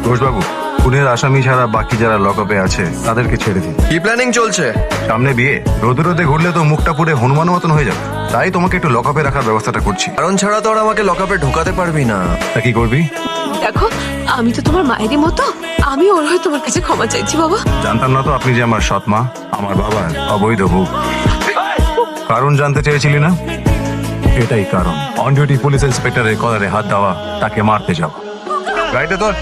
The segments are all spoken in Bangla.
ঘোষবাবু, খুনের আসামি ছাড়া বাকি যারা লকআপে আছে তাদেরকে ছেড়ে দিন। কি প্ল্যানিং চলছে? সামনে বিয়ে, রোদে রোদে ঘুরলে তো মুখটা পুড়ে হনুমান মতন হয়ে যাবে। তাই তোমাকে একটু লকআপে রাখার ব্যবস্থাটা করছি। কারণ ছাড়া তো আর আমাকে লকআপে ঢোকাতে পারবি না। তা কি করবি? দেখো, আমি তো তোমার মায়েরই মতো, আমি ওর হয়ে তোমার কাছে ক্ষমা চাইছি বাবা। জানতাম না তো আপনি যে আমার সৎ মা, আমার বাবার অবৈধ বউ। কারণ জানতে চেয়েছিলি না? এটাই কারণ। অন ডিউটি পুলিশ ইন্সপেক্টরের কলারে হাত দেওয়া, তাকে মারতে যাওয়া। গাড়িতে তোর।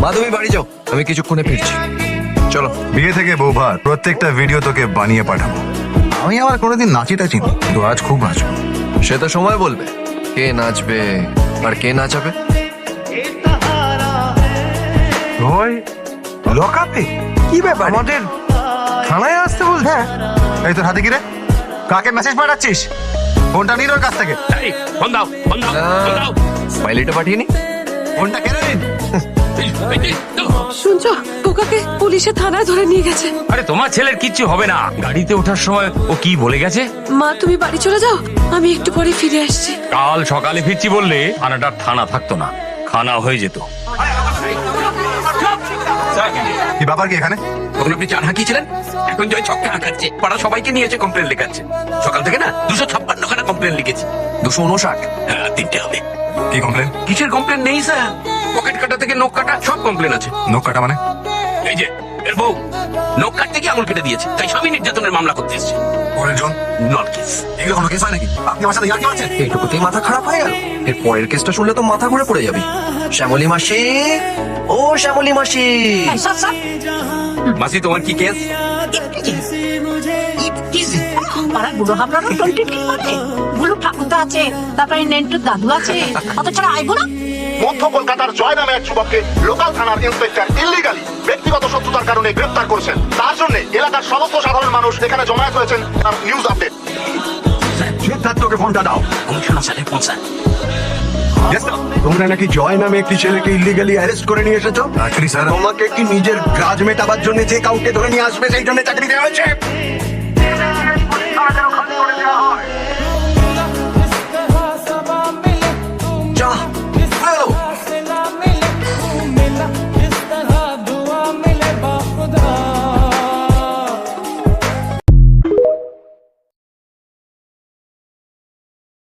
মা তুমি বাড়ি যাও, আমি কিছুক্ষণে ফিরছি। চলো। বিয়ে থেকে বউ ভাত প্রত্যেকটা ভিডিও তোকে বানিয়ে পাঠাবো। আমি আবার কোনোদিন নাচি টাচি না, কিন্তু আজ খুব নাচবো। সে তো সময় বলবে কে নাচবে আর কে নাচাবে। ওই লকআপে কি ব্যাপার? আমাদের থানায় আসতে বল। হ্যাঁ, এই তোর হাতে কি রে? কাকে মেসেজ পাঠাচ্ছিস? ফোনটা নিন ওর কাছ থেকে। ফোন দাও, ফোন দাও, ফোন দাও। মাইলিটা পাঠিয়ে নি। ফোনটা কেড়ে নিন। শুনছো, পোকাকে পুলিশে থানায় ধরে নিয়ে গেছে। আরে তোমার ছেলের কিচ্ছু হবে না। গাড়িতে ওঠার সময় ও কি বলে গেছে? মা তুমি বাড়ি চলে যাও, আমি একটু পরে ফিরে আসছি। কাল সকালে ফিরছি বললে থানাটার থানা থাকতো না, খানা হয়ে যেত। কি ব্যাপার কি এখানে? তখন আপনি চার হাঁকিয়েছিলেন, এখন জয় ছক্কা হাঁকাচ্ছে, পাড়া সবাইকে নিয়েছে কমপ্লেন লেখাচ্ছে। সকাল থেকে না 256 খানা কমপ্লেন লিখেছি। 259। হ্যাঁ, 3টে হবে। কি কমপ্লেন? কিসের কমপ্লেন নেই স্যার? পকেট কাটা থেকে নখ কাটা সব কমপ্লেন আছে। নখ কাটা মানে? এই যে এর বউ নখ কাটতে গিয়ে আঙুল কেটে দিয়েছে, তাই স্বামী নির্যাতনের মামলা করতে এসেছে। পরের জন নট কেস। এগুলো কোনো কেস হয় নাকি? আপনি আমার সাথে ইয়ার্কি মারছেন? এইটুকুতেই মাথা খারাপ হয়ে গেল। এর পরের কেসটা শুনলে তো মাথা ঘুরে পড়ে যাবে। শ্যামলী মাসি, ও শ্যামলী মাসি। মাসি তোমার কি কেস? পাড়ার বুড়ো হাবড়ারও 23 মানে বুড়ো ঠাকুরদা আছে, তারপরে নেন্টুর দাদু আছে, অত ছাড়া আইবো না। মধ্য কলকাতার জয় নামে এক যুবককে লোকাল থানার ইন্সপেক্টর ইল্লিগালি ব্যক্তিগত শত্রুতার কারণে গ্রেফতার করেছেন। তার জন্য এলাকার সমস্ত সাধারণ মানুষ এখানে জমায়েত হয়েছেন। তার নিউজ আপডেট। সিদ্ধার্থকে ফোনটা দাও। অনুষ্ঠান সাথে পৌঁছা। তোমরা নাকি জয় নামে একটি ছেলেকে ইলিগালি অ্যারেস্ট করে নিয়ে এসেছো। অ্যাকচুয়ালি স্যার, তোমাকে কি নিজের কাজ মেটাবার জন্য যে কাউকে ধরে নিয়ে আসবে সেই জন্য চাকরি দেওয়া হয়েছে?